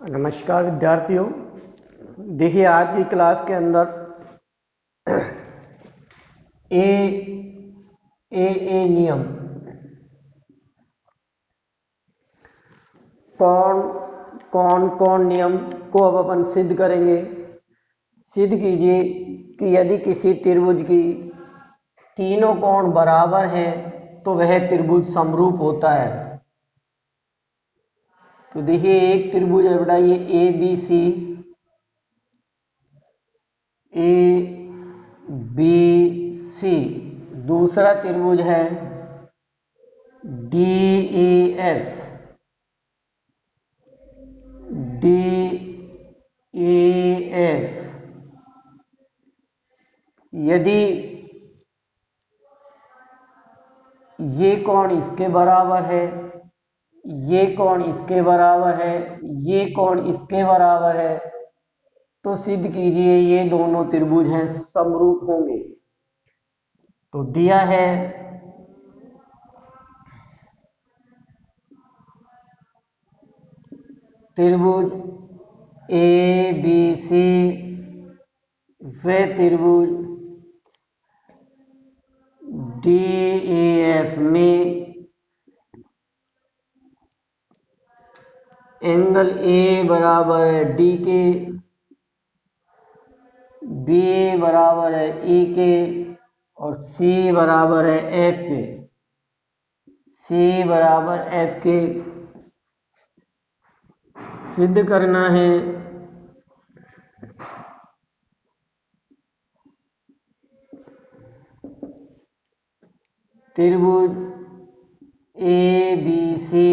नमस्कार विद्यार्थियों। देखिए आज की क्लास के अंदर ए नियम कौन कौन कौन नियम को अब अपन सिद्ध करेंगे। सिद्ध कीजिए कि यदि किसी त्रिभुज की तीनों कोण बराबर हैं तो वह त्रिभुज समरूप होता है। तो देखिए एक त्रिभुज है बेटा, ये A B C, A B C. दूसरा त्रिभुज है D E F, D E F. यदि ये कोण इसके बराबर है, ये कोण इसके बराबर है, ये कोण इसके बराबर है, तो सिद्ध कीजिए ये दोनों त्रिभुज हैं समरूप होंगे। तो दिया है त्रिभुज ए बी सी व त्रिभुज डी ई एफ में एंगल ए बराबर है डी के, बी बराबर है ई के और सी बराबर है एफ के। सी बराबर एफ के सिद्ध करना है। त्रिभुज ए बी सी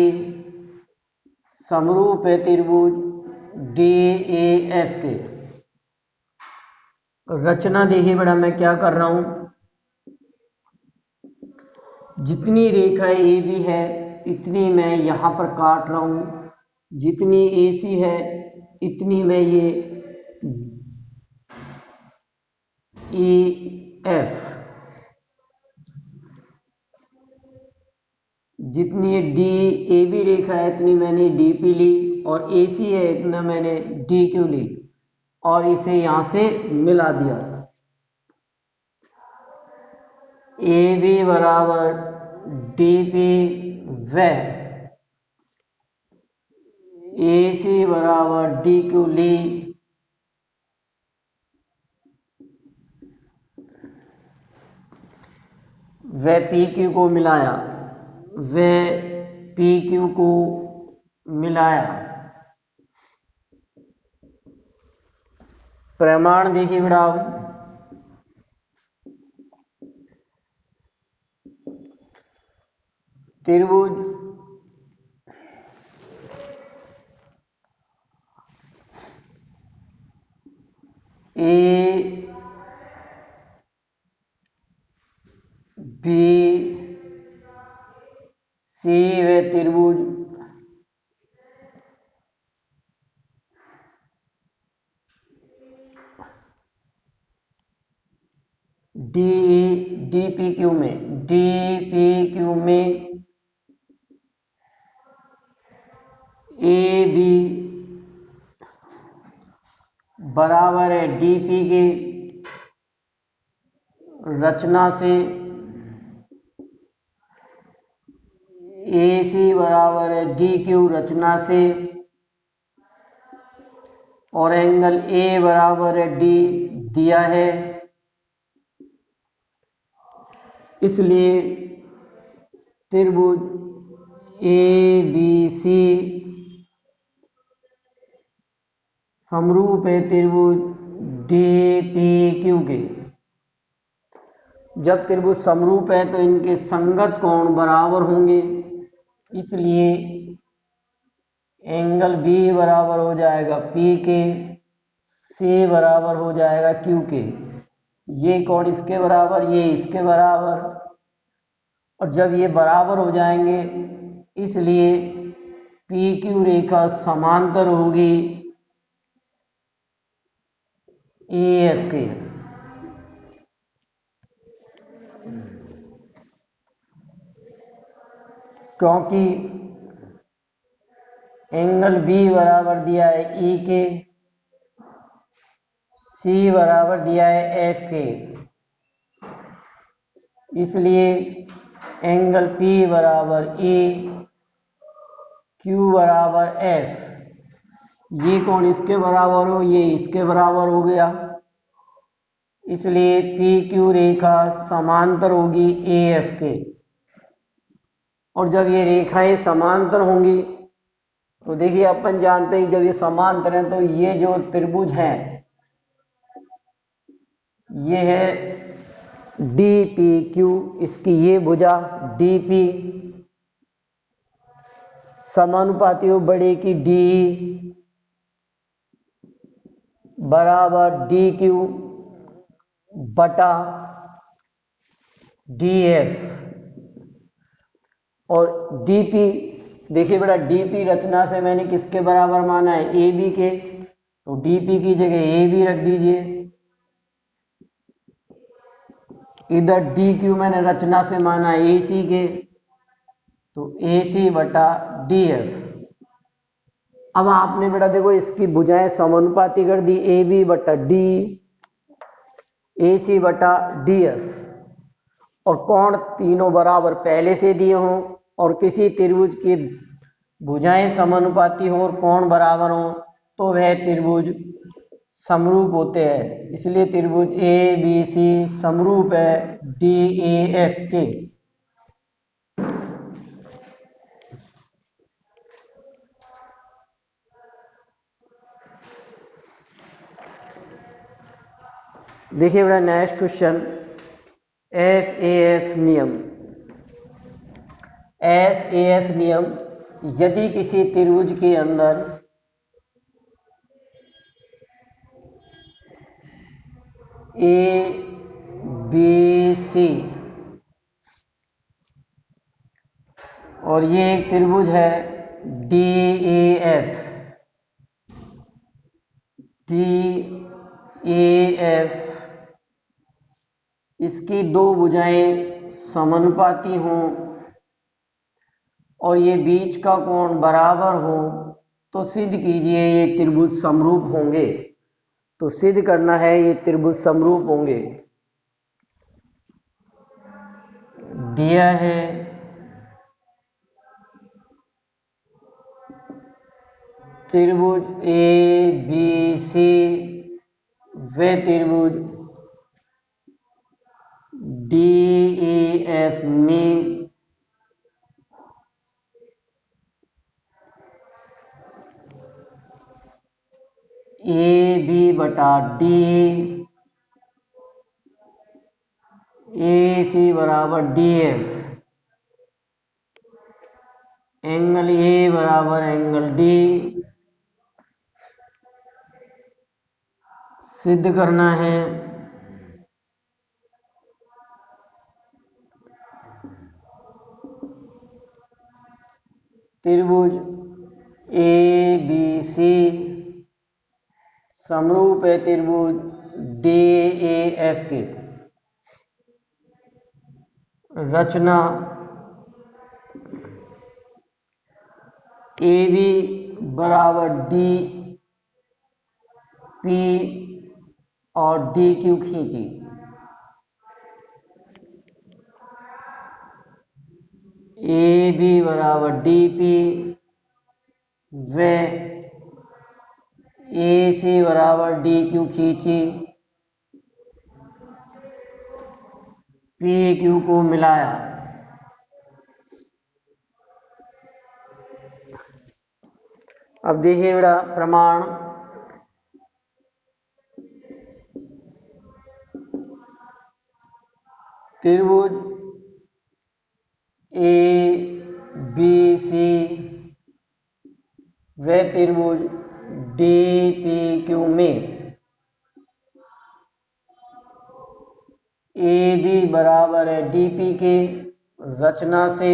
समरूप है त्रिभुज डी ए एफ के। रचना देखिए बेटा, मैं क्या कर रहा हूं, जितनी रेखा ए बी है इतनी मैं यहां पर काट रहा हूं, जितनी ए सी है इतनी मैं ये ई एफ, जितनी डी ए बी रेखा है इतनी मैंने डी पी ली और ए सी है इतना मैंने डी क्यू ली और इसे यहां से मिला दिया। ए बी बराबर डी पी व ए सी बराबर डी क्यू ली। व पी क्यू को मिलाया, व पी क्यू को मिलाया। प्रमाण देखिए बेटा, त्रिभुज ए बी सी व त्रिभुज डी पी क्यू में, डी पी क्यू में ए बी बराबर है डी पी के रचना से, ए सी बराबर है डी क्यू रचना से और एंगल ए बराबर है डी दिया है। इसलिए त्रिभुज ए बी सी समरूप है त्रिभुज डी पी क्यू के। जब त्रिभुज समरूप है तो इनके संगत कोण बराबर होंगे, इसलिए एंगल बी बराबर हो जाएगा पी के, सी बराबर हो जाएगा क्यू के। ये कोण इसके बराबर, ये इसके बराबर, और जब ये बराबर हो जाएंगे इसलिए पी क्यू रेखा समांतर होगी ए एफ के। क्योंकि एंगल बी बराबर दिया है ई के, सी बराबर दिया है एफ के, इसलिए एंगल पी बराबर ए, क्यू बराबर एफ, ये कोण इसके बराबर हो, ये इसके बराबर हो गया, इसलिए पी क्यू रेखा समांतर होगी ए एफ के। और जब ये रेखाएं समांतर होंगी तो देखिए अपन जानते हैं जब ये समांतर हैं तो ये जो त्रिभुज है ये है डी पी क्यू, इसकी ये भुजा डी पी समानुपाती हो बड़े की डी बराबर डी क्यू बटा डी एफ। और डीपी देखिए बेटा, डीपी रचना से मैंने किसके बराबर माना है, ए बी के, तो डीपी की जगह ए बी रख दीजिए। इधर डी क्यू मैंने रचना से माना है ए सी के, तो ए सी बटा डी एफ। अब आपने बेटा देखो इसकी भुजाएं समानुपाती कर दी, ए बी बटा डी, ए सी बटा डी एफ, और कोण तीनों बराबर पहले से दिए हों और किसी त्रिभुज की भुजाएं समानुपाती हो और कोण बराबर हो तो वह त्रिभुज समरूप होते हैं। इसलिए त्रिभुज ए बी सी समरूप है डी ए एफ के। देखिए बेटा नेक्स्ट क्वेश्चन, एस नियम। एस नियम, यदि किसी त्रिभुज के अंदर ए बी सी और ये एक त्रिभुज है डी ए एफ, इसकी दो भुजाएं समानुपाती हों और ये बीच का कोण बराबर हो तो सिद्ध कीजिए ये त्रिभुज समरूप होंगे। तो सिद्ध करना है ये त्रिभुज समरूप होंगे। दिया है त्रिभुज ए बी सी व त्रिभुज डी ए एफ में ए बी बटा डी, ए सी बराबर डी एफ, एंगल ए बराबर एंगल डी, सिद्ध करना है त्रिभुज ए बी सी समरूप है त्रिभुज डी ए एफ के। रचना ए बी बराबर डी पी और डी क्यू खींची, ए बी बराबर डी पी व ए सी बराबर डी क्यू खींची, पी क्यू को मिलाया। अब देखिए बेटा प्रमाण, त्रिभुज ए बी सी व त्रिभुज डी पी क्यू में ए बी बराबर है डी पी के, रचना से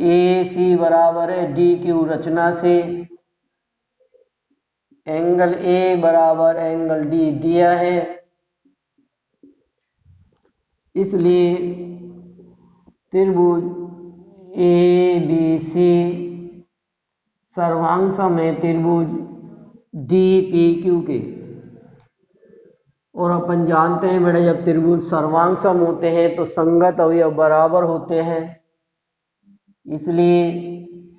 ए सी बराबर है डी क्यू, रचना से एंगल ए बराबर एंगल डी दिया है, इसलिए त्रिभुज ए सी सर्वांग सम है त्रिभुज डी पी क्यू के। और अपन जानते हैं बेटा जब त्रिभुज सर्वांग सम होते हैं तो संगत अवयव बराबर होते हैं, इसलिए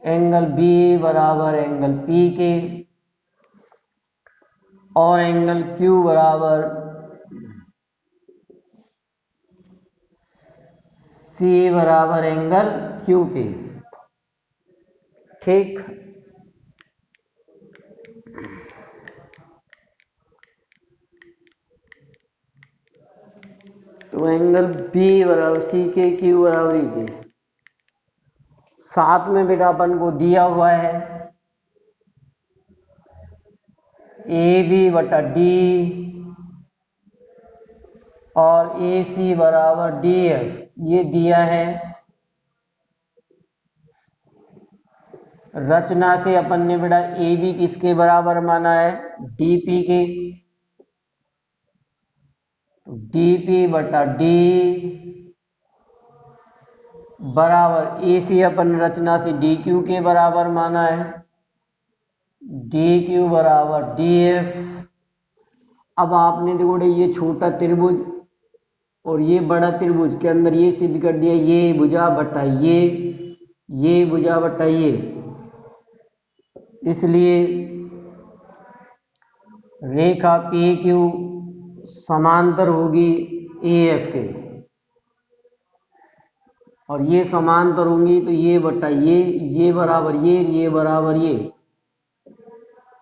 एंगल बी बराबर एंगल पी के और एंगल क्यू बराबर सी बराबर एंगल क्यू के। ठीक, तो एंगल बी बराबर सी के क्यू बराबर ई के। साथ में बेटा अपन को दिया हुआ है ए बी बटा डी और ए सी बराबर डी एफ, ये दिया है। रचना से अपन ने बेटा ए बी किसके बराबर माना है, डी पी के। डी पी बटा डी बराबर ए सी अपन रचना से डी क्यू के बराबर माना है, डी क्यू बराबर डी एफ। अब आपने देखो ये छोटा त्रिभुज और ये बड़ा त्रिभुज के अंदर ये सिद्ध कर दिया, ये भुजा बटा ये भुजा बटा ये, इसलिए रेखा पी क्यू समांतर होगी ए एफ के और ये समांतर होंगी तो ये बटा ये बराबर ये बराबर ये,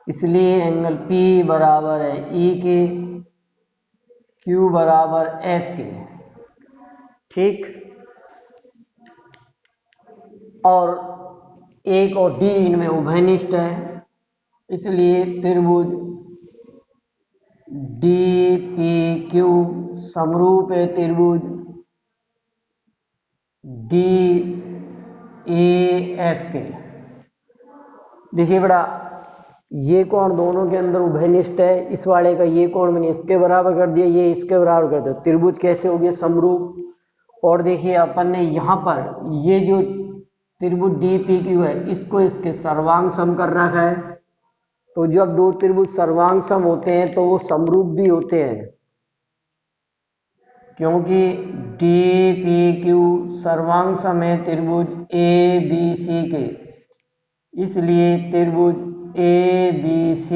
इसलिए एंगल P बराबर है E के, Q बराबर F के। ठीक, और एक और D इनमें उभयनिष्ठ है, इसलिए त्रिभुज DPQ समरूप है त्रिभुज DAF के। देखिए बेटा ये कोण दोनों के अंदर उभयनिष्ठ है, इस वाले का ये कोण मैंने इसके बराबर कर दिया, ये इसके बराबर कर दिया, त्रिभुज कैसे हो गया, समरूप। और देखिए अपन ने यहाँ पर ये जो त्रिभुज DPQ है इसको इसके सर्वांग सम कर रखा है, तो जब दो त्रिभुज सर्वांग सम होते हैं तो वो समरूप भी होते हैं, क्योंकि DPQ सर्वांग सम है त्रिभुज ABC के, इसलिए त्रिभुज ABC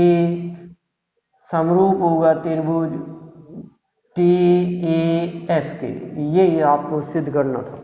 समरूप होगा त्रिभुज DAF के। ये आपको सिद्ध करना था।